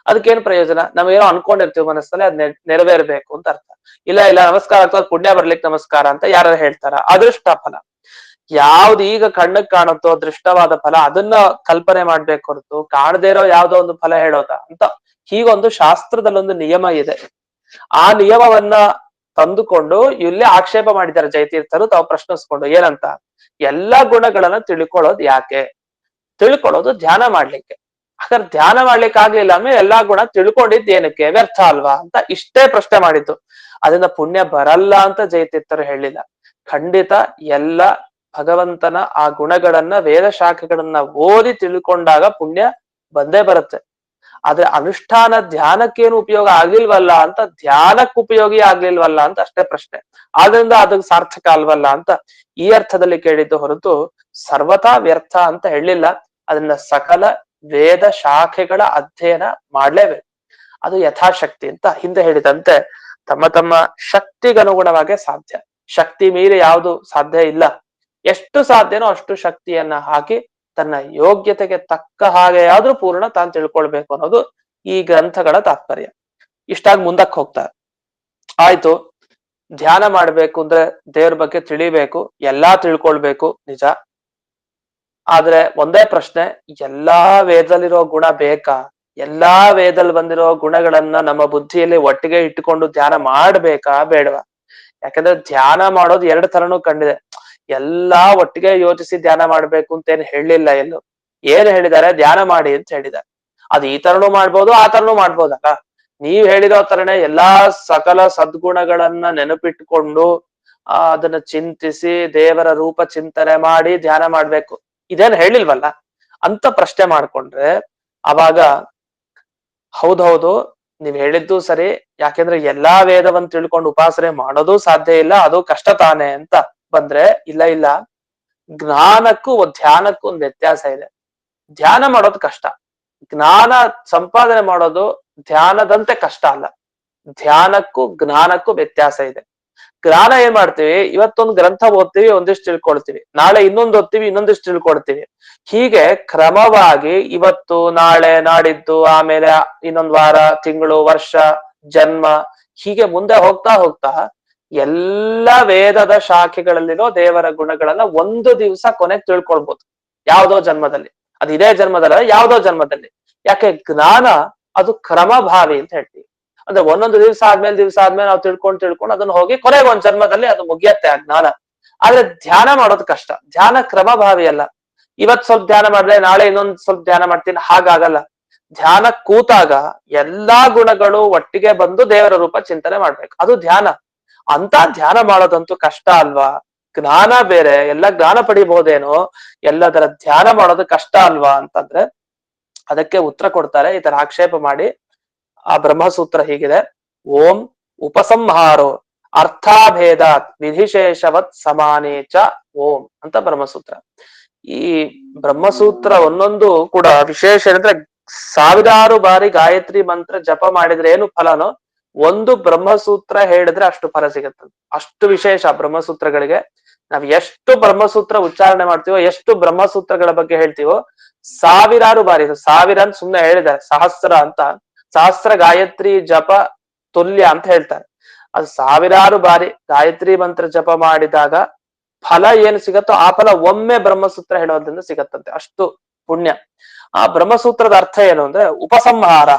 ಅದಕ್ಕೇನ್ ಪ್ರಯೋಜನ? ನಾವೇನೋ ಅನ್ಕೊಂಡಿರ್ತೀವಿ ಮನಸ್ಸಲ್ಲಿ ಅದ್ ನೆರವೇರ್ಬೇಕು ಅಂತ ಅರ್ಥ. ಇಲ್ಲ ಇಲ್ಲ ನಮಸ್ಕಾರ ಅಥವಾ ಪುಣ್ಯ ಬರ್ಲಿಕ್ಕೆ ನಮಸ್ಕಾರ ಅಂತ ಯಾರು ಹೇಳ್ತಾರ? ಅದೃಷ್ಟ ಫಲ. ಯಾವ್ದು ಈಗ ಕಣ್ಣಕ್ ಕಾಣುತ್ತೋ ದೃಷ್ಟವಾದ ಫಲ ಅದನ್ನ ಕಲ್ಪನೆ ಮಾಡ್ಬೇಕು ಹೊರತು ಕಾಣದೇ ಇರೋ ಯಾವ್ದೋ ಒಂದು ಫಲ ಹೇಳೋದ ಅಂತ. ಹೀಗೊಂದು ಶಾಸ್ತ್ರದಲ್ಲೊಂದು ನಿಯಮ ಇದೆ. ಆ ನಿಯಮವನ್ನ ತಂದುಕೊಂಡು ಇಲ್ಲೇ ಆಕ್ಷೇಪ ಮಾಡಿದ್ದಾರೆ ಜಯತೀರ್ಥರು ತಾವು ಪ್ರಶ್ನಿಸ್ಕೊಂಡು. ಏನಂತ? ಎಲ್ಲಾ ಗುಣಗಳನ್ನ ತಿಳ್ಕೊಳ್ಳೋದು ಯಾಕೆ? ತಿಳ್ಕೊಳ್ಳೋದು ಧ್ಯಾನ ಮಾಡ್ಲಿಕ್ಕೆ. ಹಾಗಾದ್ರೆ ಧ್ಯಾನ ಮಾಡ್ಲಿಕ್ಕೆ ಆಗ್ಲಿಲ್ಲ ಅಂದ್ರೆ ಎಲ್ಲಾ ಗುಣ ತಿಳ್ಕೊಂಡಿದ್ ಏನಕ್ಕೆ? ವ್ಯರ್ಥ ಅಲ್ವಾ ಅಂತ ಇಷ್ಟೇ ಪ್ರಶ್ನೆ ಮಾಡಿದ್ದು. ಅದನ್ನ ಪುಣ್ಯ ಬರಲ್ಲ ಅಂತ ಜಯತೀರ್ಥರು ಹೇಳಿಲ್ಲ. ಖಂಡಿತ ಎಲ್ಲ ಭಗವಂತನ ಆ ಗುಣಗಳನ್ನ ವೇದ ಶಾಖೆಗಳನ್ನ ಓದಿ ತಿಳ್ಕೊಂಡಾಗ ಪುಣ್ಯ ಬಂದೇ ಬರುತ್ತೆ. ಆದ್ರೆ ಅನುಷ್ಠಾನ ಧ್ಯಾನಕ್ಕೇನು ಉಪಯೋಗ ಆಗ್ಲಿಲ್ವಲ್ಲ ಅಂತ, ಧ್ಯಾನಕ್ಕೆ ಉಪಯೋಗಿ ಆಗ್ಲಿಲ್ವಲ್ಲ ಅಂತ ಅಷ್ಟೇ ಪ್ರಶ್ನೆ. ಆದ್ರಿಂದ ಅದಕ್ಕೆ ಸಾರ್ಥಕ ಅಲ್ವಲ್ಲ ಅಂತ ಈ ಅರ್ಥದಲ್ಲಿ ಕೇಳಿದ್ದು ಹೊರತು ಸರ್ವಥಾ ವ್ಯರ್ಥ ಅಂತ ಹೇಳಿಲ್ಲ. ಅದನ್ನ ಸಕಲ ವೇದ ಶಾಖೆಗಳ ಅಧ್ಯಯನ ಮಾಡ್ಲೇಬೇಕು. ಅದು ಯಥಾಶಕ್ತಿ ಅಂತ ಹಿಂದೆ ಹೇಳಿದಂತೆ ತಮ್ಮ ತಮ್ಮ ಶಕ್ತಿಗನುಗುಣವಾಗಿ ಸಾಧ್ಯ. ಶಕ್ತಿ ಮೀರಿ ಯಾವುದು ಸಾಧ್ಯ ಇಲ್ಲ. ಎಷ್ಟು ಸಾಧ್ಯನೋ ಅಷ್ಟು ಶಕ್ತಿಯನ್ನ ಹಾಕಿ ತನ್ನ ಯೋಗ್ಯತೆಗೆ ತಕ್ಕ ಹಾಗೆ ಆದ್ರೂ ಪೂರ್ಣ ತಾನು ತಿಳ್ಕೊಳ್ಬೇಕು ಅನ್ನೋದು ಈ ಗ್ರಂಥಗಳ ತಾತ್ಪರ್ಯ. ಇಷ್ಟಾಗಿ ಮುಂದಕ್ಕೆ ಹೋಗ್ತಾರೆ. ಆಯ್ತು, ಧ್ಯಾನ ಮಾಡ್ಬೇಕು ಅಂದ್ರೆ ದೇವ್ರ ಬಗ್ಗೆ ತಿಳಿಬೇಕು, ಎಲ್ಲಾ ತಿಳ್ಕೊಳ್ಬೇಕು ನಿಜ. ಆದ್ರೆ ಒಂದೇ ಪ್ರಶ್ನೆ, ಎಲ್ಲಾ ವೇದದಲ್ಲಿರೋ ಗುಣ ಬೇಕಾ? ಎಲ್ಲಾ ವೇದದಲ್ಲಿ ಬಂದಿರೋ ಗುಣಗಳನ್ನ ನಮ್ಮ ಬುದ್ಧಿಯಲ್ಲಿ ಒಟ್ಟಿಗೆ ಇಟ್ಟುಕೊಂಡು ಧ್ಯಾನ ಮಾಡ್ಬೇಕಾ ಬೇಡವಾ? ಯಾಕಂದ್ರೆ ಧ್ಯಾನ ಮಾಡೋದು ಎರಡು ತರನು ಕಂಡಿದೆ. ಎಲ್ಲಾ ಒಟ್ಟಿಗೆ ಯೋಚಿಸಿ ಧ್ಯಾನ ಮಾಡ್ಬೇಕು ಅಂತ ಏನ್ ಹೇಳಿಲ್ಲ ಎಲ್ಲೂ. ಏನ್ ಹೇಳಿದ್ದಾರೆ? ಧ್ಯಾನ ಮಾಡಿ ಅಂತ ಹೇಳಿದ್ದಾರೆ. ಅದು ಈ ತರನು ಮಾಡ್ಬೋದು, ಆ ತರನು ಮಾಡ್ಬೋದಲ್ಲ. ನೀವ್ ಹೇಳಿರೋ ತರನೇ ಎಲ್ಲಾ ಸಕಲ ಸದ್ಗುಣಗಳನ್ನ ನೆನಪಿಟ್ಕೊಂಡು ಅದನ್ನ ಚಿಂತಿಸಿ ದೇವರ ರೂಪ ಚಿಂತನೆ ಮಾಡಿ ಧ್ಯಾನ ಮಾಡ್ಬೇಕು, ಇದೇನ್ ಹೇಳಿಲ್ವಲ್ಲ ಅಂತ ಪ್ರಶ್ನೆ ಮಾಡ್ಕೊಂಡ್ರೆ ಅವಾಗ ಹೌದೌದು ನೀವ್ ಹೇಳಿದ್ದು ಸರಿ. ಯಾಕೆಂದ್ರೆ ಎಲ್ಲಾ ವೇದವನ್ನ ತಿಳ್ಕೊಂಡು ಉಪಾಸನೆ ಮಾಡೋದು ಸಾಧ್ಯ ಇಲ್ಲ, ಅದು ಕಷ್ಟ ತಾನೆ ಅಂತ ಬಂದ್ರೆ, ಇಲ್ಲ ಇಲ್ಲ, ಜ್ಞಾನಕ್ಕೂ ಧ್ಯಾನಕ್ಕೂ ಒಂದು ವ್ಯತ್ಯಾಸ ಇದೆ. ಧ್ಯಾನ ಮಾಡೋದು ಕಷ್ಟ, ಜ್ಞಾನ ಸಂಪಾದನೆ ಮಾಡೋದು ಧ್ಯಾನದಂತೆ ಕಷ್ಟ ಅಲ್ಲ. ಧ್ಯಾನಕ್ಕೂ ಜ್ಞಾನಕ್ಕೂ ವ್ಯತ್ಯಾಸ ಇದೆ. ಜ್ಞಾನ ಏನ್ ಮಾಡ್ತೀವಿ, ಇವತ್ತೊಂದು ಗ್ರಂಥ ಓದ್ತೀವಿ, ಒಂದಿಷ್ಟು ತಿಳ್ಕೊಳ್ತೀವಿ, ನಾಳೆ ಇನ್ನೊಂದು ಓದ್ತೀವಿ, ಇನ್ನೊಂದಿಷ್ಟು ತಿಳ್ಕೊಳ್ತೀವಿ. ಹೀಗೆ ಕ್ರಮವಾಗಿ ಇವತ್ತು ನಾಳೆ ನಾಡಿದ್ದು ಆಮೇಲೆ ಇನ್ನೊಂದು ವಾರ, ತಿಂಗಳು, ವರ್ಷ, ಜನ್ಮ, ಹೀಗೆ ಮುಂದೆ ಹೋಗ್ತಾ ಹೋಗ್ತಾ ಎಲ್ಲ ವೇದದ ಶಾಖೆಗಳಲ್ಲಿರೋ ದೇವರ ಗುಣಗಳನ್ನ ಒಂದು ದಿವಸ ಕೊನೆಗೆ ತಿಳ್ಕೊಳ್ಬೋದು. ಯಾವ್ದೋ ಜನ್ಮದಲ್ಲಿ, ಅದು ಇದೇ ಜನ್ಮದಲ್ಲ, ಯಾವ್ದೋ ಜನ್ಮದಲ್ಲಿ. ಯಾಕೆ? ಜ್ಞಾನ ಅದು ಕ್ರಮಭಾವಿ ಅಂತ ಹೇಳ್ತೀವಿ. ಅಂದ್ರೆ ಒಂದೊಂದು ದಿವಸ ಆದ್ಮೇಲೆ ನಾವು ತಿಳ್ಕೊಂಡು ಅದನ್ನ ಹೋಗಿ ಕೊನೆಗೆ ಒಂದ್ ಜನ್ಮದಲ್ಲಿ ಅದು ಮುಗಿಯತ್ತೆ ಆ ಜ್ಞಾನ. ಆದ್ರೆ ಧ್ಯಾನ ಮಾಡೋದು ಕಷ್ಟ. ಧ್ಯಾನ ಕ್ರಮಭಾವಿ ಅಲ್ಲ. ಇವತ್ ಸ್ವಲ್ಪ ಧ್ಯಾನ ಮಾಡಿದ್ರೆ ನಾಳೆ ಇನ್ನೊಂದ್ ಸ್ವಲ್ಪ ಧ್ಯಾನ ಮಾಡ್ತೀನಿ, ಹಾಗಾಗಲ್ಲ. ಧ್ಯಾನ ಕೂತಾಗ ಎಲ್ಲಾ ಗುಣಗಳು ಒಟ್ಟಿಗೆ ಬಂದು ದೇವರ ರೂಪ ಚಿಂತನೆ ಮಾಡ್ಬೇಕು, ಅದು ಧ್ಯಾನ. ಅಂತ ಧ್ಯಾನ ಮಾಡೋದಂತೂ ಕಷ್ಟ ಅಲ್ವಾ? ಜ್ಞಾನ ಬೇರೆ, ಎಲ್ಲ ಜ್ಞಾನ ಪಡಿಬಹುದೇನೋ, ಎಲ್ಲದರ ಧ್ಯಾನ ಮಾಡೋದು ಕಷ್ಟ ಅಲ್ವಾ ಅಂತಂದ್ರೆ ಅದಕ್ಕೆ ಉತ್ತರ ಕೊಡ್ತಾರೆ ಈ ತರ ಆಕ್ಷೇಪ ಮಾಡಿ. ಆ ಬ್ರಹ್ಮಸೂತ್ರ ಹೀಗಿದೆ: ಓಂ ಉಪಸಂಹಾರೋ ಅರ್ಥಾಭೇದಾತ್ ವಿಧಿಶೇಷವತ್ ಸಮಾನೇಚ ಓಂ ಅಂತ ಬ್ರಹ್ಮಸೂತ್ರ. ಈ ಬ್ರಹ್ಮಸೂತ್ರ ಒಂದೊಂದು ಕೂಡ ವಿಶೇಷ ಏನಂದ್ರೆ, ಸಾವಿರಾರು ಬಾರಿ ಗಾಯತ್ರಿ ಮಂತ್ರ ಜಪ ಮಾಡಿದ್ರೆ ಏನು ಫಲನೋ ಒಂದು ಬ್ರಹ್ಮಸೂತ್ರ ಹೇಳಿದ್ರೆ ಅಷ್ಟು ಫಲ ಸಿಗುತ್ತೆ. ಅಷ್ಟು ವಿಶೇಷ ಬ್ರಹ್ಮಸೂತ್ರಗಳಿಗೆ. ನಾವ್ ಎಷ್ಟು ಬ್ರಹ್ಮಸೂತ್ರ ಉಚ್ಚಾರಣೆ ಮಾಡ್ತೀವೋ, ಎಷ್ಟು ಬ್ರಹ್ಮಸೂತ್ರಗಳ ಬಗ್ಗೆ ಹೇಳ್ತೀವೋ, ಸಾವಿರಾರು ಬಾರಿ, ಸಾವಿರ ಅಂತ ಸುಮ್ನೆ ಹೇಳಿದ್ದಾರೆ, ಸಹಸ್ರ ಅಂತ, ಸಹಸ್ರ ಗಾಯತ್ರಿ ಜಪ ತುಲ್ಯ ಅಂತ ಹೇಳ್ತಾರೆ. ಅದು ಸಾವಿರಾರು ಬಾರಿ ಗಾಯತ್ರಿ ಮಂತ್ರ ಜಪ ಮಾಡಿದಾಗ ಫಲ ಏನು ಸಿಗತ್ತೋ ಆ ಫಲ ಒಮ್ಮೆ ಬ್ರಹ್ಮಸೂತ್ರ ಹೇಳೋದ್ರಿಂದ ಸಿಗತ್ತಂತೆ, ಅಷ್ಟು ಪುಣ್ಯ. ಆ ಬ್ರಹ್ಮಸೂತ್ರದ ಅರ್ಥ ಏನು ಅಂದ್ರೆ ಉಪಸಂಹಾರ.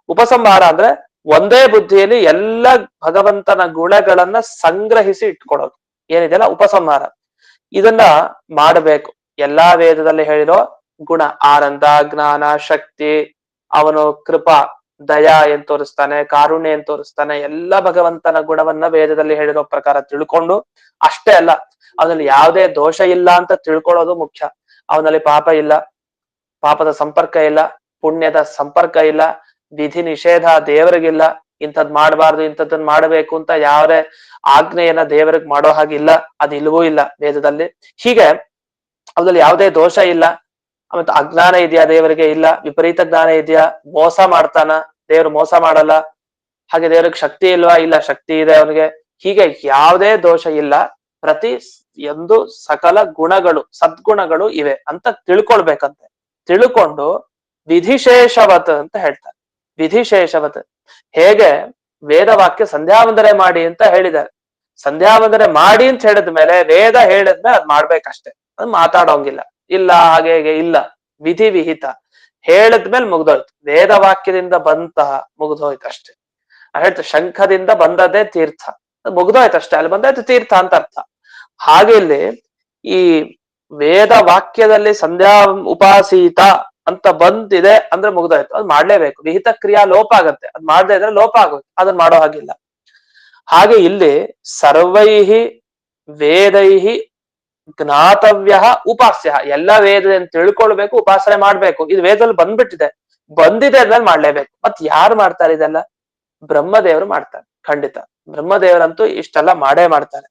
ಉಪಸಂಹಾರ ಅಂದ್ರೆ ಒಂದೇ ಬುದ್ಧಿಯಲ್ಲಿ ಎಲ್ಲ ಭಗವಂತನ ಗುಣಗಳನ್ನ ಸಂಗ್ರಹಿಸಿ ಇಟ್ಕೊಡೋದು ಏನಿದೆಯಲ್ಲ ಉಪಸಂಹಾರ. ಇದನ್ನ ಮಾಡಬೇಕು. ಎಲ್ಲಾ ವೇದದಲ್ಲಿ ಹೇಳಿರೋ ಗುಣ, ಆನಂದ, ಜ್ಞಾನ, ಶಕ್ತಿ, ಅವನು ಕೃಪಾ, ದಯಾ ಏನ್ ತೋರಿಸ್ತಾನೆ, ಕಾರುಣ್ಯ ಏನ್ ತೋರಿಸ್ತಾನೆ, ಎಲ್ಲ ಭಗವಂತನ ಗುಣವನ್ನ ವೇದದಲ್ಲಿ ಹೇಳಿರೋ ಪ್ರಕಾರ ತಿಳ್ಕೊಂಡು, ಅಷ್ಟೇ ಅಲ್ಲ ಅವನಲ್ಲಿ ಯಾವುದೇ ದೋಷ ಇಲ್ಲ ಅಂತ ತಿಳ್ಕೊಳ್ಳೋದು ಮುಖ್ಯ. ಅವನಲ್ಲಿ ಪಾಪ ಇಲ್ಲ, ಪಾಪದ ಸಂಪರ್ಕ ಇಲ್ಲ, ಪುಣ್ಯದ ಸಂಪರ್ಕ ಇಲ್ಲ, ವಿಧಿ ನಿಷೇಧ ದೇವರಿಗಿಲ್ಲ, ಇಂಥದ್ ಮಾಡಬಾರ್ದು ಇಂಥದ್ದನ್ನ ಮಾಡಬೇಕು ಅಂತ ಯಾವ್ದೇ ಆಜ್ಞೆಯನ್ನ ದೇವರಿಗೆ ಮಾಡೋ ಹಾಗಿಲ್ಲ, ಅದು ಇಲ್ವೂ ಇಲ್ಲ ವೇದದಲ್ಲಿ. ಹೀಗೆ ಅದ್ರಲ್ಲಿ ಯಾವುದೇ ದೋಷ ಇಲ್ಲ. ಮತ್ತೆ ಅಜ್ಞಾನ ಇದೆಯಾ ದೇವರಿಗೆ? ಇಲ್ಲ. ವಿಪರೀತ ಜ್ಞಾನ ಇದೆಯಾ? ಮೋಸ ಮಾಡ್ತಾನ? ದೇವ್ರು ಮೋಸ ಮಾಡಲ್ಲ. ಹಾಗೆ ದೇವ್ರಿಗೆ ಶಕ್ತಿ ಇಲ್ವಾ? ಇಲ್ಲ, ಶಕ್ತಿ ಇದೆ ಅವನಿಗೆ. ಹೀಗೆ ಯಾವುದೇ ದೋಷ ಇಲ್ಲ, ಪ್ರತಿ ಒಂದು ಸಕಲ ಗುಣಗಳು, ಸದ್ಗುಣಗಳು ಇವೆ ಅಂತ ತಿಳ್ಕೊಳ್ಬೇಕಂತೆ. ತಿಳ್ಕೊಂಡು ವಿಧಿಶೇಷವತ್ ಅಂತ ಹೇಳ್ತಾರೆ. ವಿಧಿಶೇಷವತ್. ಹೇಗೆ ವೇದವಾಕ್ಯ ಸಂಧ್ಯಾ ವಂದನೆ ಮಾಡಿ ಅಂತ ಹೇಳಿದ್ದಾರೆ, ಸಂಧ್ಯಾ ವಂದನೆ ಮಾಡಿ ಅಂತ ಹೇಳಿದ ಮೇಲೆ ವೇದ ಹೇಳಿದ್ಮೇಲೆ ಅದ್ ಮಾಡ್ಬೇಕಷ್ಟೆ, ಅದ್ ಮಾತಾಡೋಂಗಿಲ್ಲ. ಇಲ್ಲ ಹಾಗೆ ಹೇಗೆ ಇಲ್ಲ, ವಿಧಿ ವಿಹಿತ ಹೇಳಿದ್ಮೇಲೆ ಮುಗ್ದೋಯ್ತು. ವೇದ ವಾಕ್ಯದಿಂದ ಬಂತಹ ಮುಗ್ದೋಯ್ತು ಅಷ್ಟೇ. ಹೇಳ್ತ ಶಂಖದಿಂದ ಬಂದದೇ ತೀರ್ಥ, ಮುಗ್ದೋಯ್ತು ಅಷ್ಟೇ, ಅಲ್ಲಿ ಬಂದಾಯ್ತು ತೀರ್ಥ ಅಂತ ಅರ್ಥ. ಹಾಗೆ ಇಲ್ಲಿ ಈ ವೇದ ವಾಕ್ಯದಲ್ಲಿ ಸಂಧ್ಯಾ ಉಪಾಸೀತ ಅಂತ ಬಂದಿದೆ ಅಂದ್ರೆ ಮುಗ್ದೋಯ್ತು, ಅದ್ ಮಾಡ್ಲೇಬೇಕು. ವಿಹಿತ ಕ್ರಿಯಾ ಲೋಪ ಆಗತ್ತೆ, ಅದ್ ಮಾಡದೇ ಇದ್ರೆ ಲೋಪ ಆಗುತ್ತೆ, ಅದನ್ನ ಮಾಡೋ ಹಾಗಿಲ್ಲ. ಹಾಗೆ ಇಲ್ಲಿ ಸರ್ವೈಹಿ ವೇದೈಹಿ ಜ್ಞಾತವ್ಯ ಉಪಾಸ್ಯ, ಎಲ್ಲ ವೇದದಿಂದ ತಿಳ್ಕೊಳ್ಬೇಕು, ಉಪಾಸನೆ ಮಾಡ್ಬೇಕು. ಇದು ವೇದದಲ್ಲಿ ಬಂದ್ಬಿಟ್ಟಿದೆ, ಬಂದಿದೆ ಅದ್ರಲ್ಲಿ ಮಾಡ್ಲೇಬೇಕು. ಮತ್ ಯಾರು ಮಾಡ್ತಾರೆ ಇದೆಲ್ಲ? ಬ್ರಹ್ಮದೇವರು ಮಾಡ್ತಾರೆ, ಖಂಡಿತ. ಬ್ರಹ್ಮದೇವರಂತೂ ಇಷ್ಟೆಲ್ಲ ಮಾಡೇ ಮಾಡ್ತಾರೆ.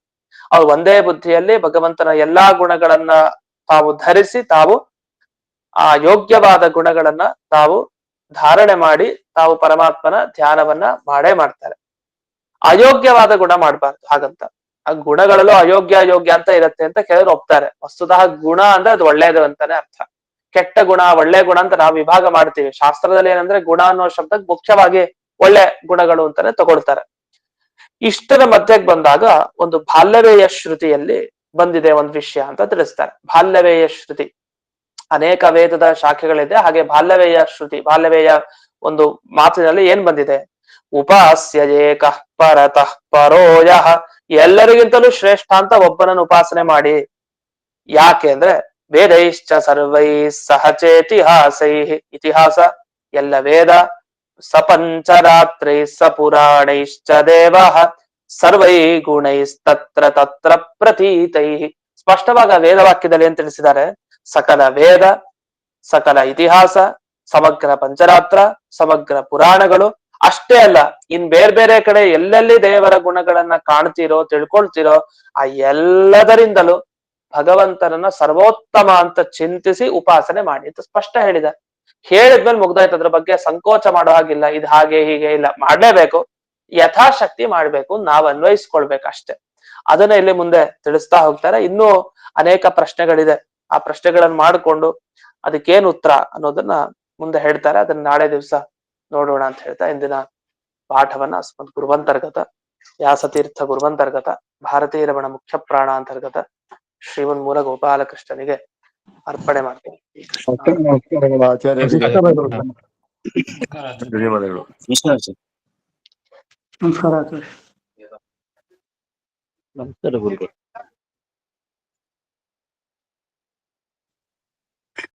ಅವ್ರು ಒಂದೇ ಬುದ್ಧಿಯಲ್ಲಿ ಭಗವಂತನ ಎಲ್ಲಾ ಗುಣಗಳನ್ನ ತಾವು ಧರಿಸಿ, ತಾವು ಆ ಯೋಗ್ಯವಾದ ಗುಣಗಳನ್ನ ತಾವು ಧಾರಣೆ ಮಾಡಿ, ತಾವು ಪರಮಾತ್ಮನ ಧ್ಯಾನವನ್ನ ಮಾಡೇ ಮಾಡ್ತಾರೆ. ಅಯೋಗ್ಯವಾದ ಗುಣ ಮಾಡ್ಬಾರ್ದು ಹಾಗಂತ. ಆ ಗುಣಗಳಲ್ಲೂ ಅಯೋಗ್ಯ ಅಯೋಗ್ಯ ಅಂತ ಇರತ್ತೆ ಅಂತ ಕೆಲವರು ಒಪ್ತಾರೆ. ವಸ್ತುತಃ ಗುಣ ಅಂದ್ರೆ ಅದು ಒಳ್ಳೇದು ಅಂತಾನೆ ಅರ್ಥ. ಕೆಟ್ಟ ಗುಣ ಒಳ್ಳೆ ಗುಣ ಅಂತ ನಾವು ವಿಭಾಗ ಮಾಡ್ತೀವಿ. ಶಾಸ್ತ್ರದಲ್ಲಿ ಏನಂದ್ರೆ ಗುಣ ಅನ್ನೋ ಶಬ್ದಕ್ಕೆ ಮುಖ್ಯವಾಗಿ ಒಳ್ಳೆ ಗುಣಗಳು ಅಂತಾನೆ ತಗೊಳ್ತಾರೆ. ಇಷ್ಟರ ಮಧ್ಯಕ್ಕೆ ಬಂದಾಗ ಒಂದು ಬಾಲ್ಯವೇಯ ಶ್ರುತಿಯಲ್ಲಿ ಬಂದಿದೆ ಒಂದು ವಿಷಯ ಅಂತ ತಿಳಿಸ್ತಾರೆ. ಬಾಲ್ಯವೇಯ ಶ್ರುತಿ ಅನೇಕ ವೇದದ ಶಾಖೆಗಳಿದೆ, ಹಾಗೆ ಬಾಲ್ಯವೇಯ ಶ್ರುತಿ, ಬಾಲ್ಯವೇಯ ಒಂದು ಮಾತಿನಲ್ಲಿ ಏನ್ ಬಂದಿದೆ? ಉಪಾಸ್ಯ ಏಕಃ ಪರತಃ ಪರೋಯಃ, ಎಲ್ಲರಿಗಿಂತಲೂ ಶ್ರೇಷ್ಠ ಅಂತ ಒಬ್ಬನನ್ನು ಉಪಾಸನೆ ಮಾಡಿ. ಯಾಕೆ ಅಂದ್ರೆ ವೇದೈಶ್ಚ ಸರ್ವೈ ಸಹಚೇತಿಹಾಸೈ, ಇತಿಹಾಸ ಎಲ್ಲ ವೇದ, ಸಪಂಚರಾತ್ರೈ ಸ ಪುರಾಣೈಶ್ಚ ದೇವ ಸರ್ವೈ ಗುಣೈಸ್ತತ್ರ ತತ್ರ ಪ್ರತೀತೈ. ಸ್ಪಷ್ಟವಾಗ ವೇದವಾಕ್ಯದಲ್ಲಿ ಏನ್ ತಿಳಿಸಿದ್ದಾರೆ? ಸಕಲ ವೇದ, ಸಕಲ ಇತಿಹಾಸ, ಸಮಗ್ರ ಪಂಚರಾತ್ರ, ಸಮಗ್ರ ಪುರಾಣಗಳು ಅಷ್ಟೇ ಅಲ್ಲ, ಇನ್ ಬೇರೆ ಬೇರೆ ಕಡೆ ಎಲ್ಲೆಲ್ಲಿ ದೇವರ ಗುಣಗಳನ್ನ ಕಾಣ್ತಿರೋ ತಿಳ್ಕೊಳ್ತಿರೋ ಆ ಎಲ್ಲದರಿಂದಲೂ ಭಗವಂತನನ್ನ ಸರ್ವೋತ್ತಮ ಅಂತ ಚಿಂತಿಸಿ ಉಪಾಸನೆ ಮಾಡಿ ಅಂತ ಸ್ಪಷ್ಟ ಹೇಳಿದ. ಹೇಳಿದ್ಮೇಲೆ ಮುಗ್ದಾಯ್ತು, ಅದ್ರ ಬಗ್ಗೆ ಸಂಕೋಚ ಮಾಡೋ ಹಾಗಿಲ್ಲ. ಇದು ಹಾಗೆ ಹೀಗೆ ಇಲ್ಲ, ಮಾಡ್ಲೇಬೇಕು, ಯಥಾಶಕ್ತಿ ಮಾಡ್ಬೇಕು, ನಾವ್ ಅನ್ವಯಿಸ್ಕೊಳ್ಬೇಕಷ್ಟೆ. ಅದನ್ನ ಇಲ್ಲಿ ಮುಂದೆ ತಿಳಿಸ್ತಾ ಹೋಗ್ತಾರೆ. ಇನ್ನೂ ಅನೇಕ ಪ್ರಶ್ನೆಗಳಿದೆ, ಆ ಪ್ರಶ್ನೆಗಳನ್ನ ಮಾಡಿಕೊಂಡು ಅದಕ್ಕೇನು ಉತ್ತರ ಅನ್ನೋದನ್ನ ಮುಂದೆ ಹೇಳ್ತಾರೆ. ಅದನ್ನ ನಾಳೆ ದಿವಸ ನೋಡೋಣ ಅಂತ ಹೇಳ್ತಾ ಇಂದಿನ ಪಾಠವನ್ನ ಅಸ್ಮದ್ ಗುರುವಂತರ್ಗತ ವ್ಯಾಸತೀರ್ಥ ಗುರುವಂತರ್ಗತ ಭಾರತೀಯ ರಮಣ ಮುಖ್ಯ ಪ್ರಾಣ ಅಂತರ್ಗತ ಶ್ರೀಮನ್ ಮೂಲ ಗೋಪಾಲಕೃಷ್ಣನಿಗೆ ಅರ್ಪಣೆ ಮಾಡ್ತೀನಿ. ನಮಸ್ಕಾರ.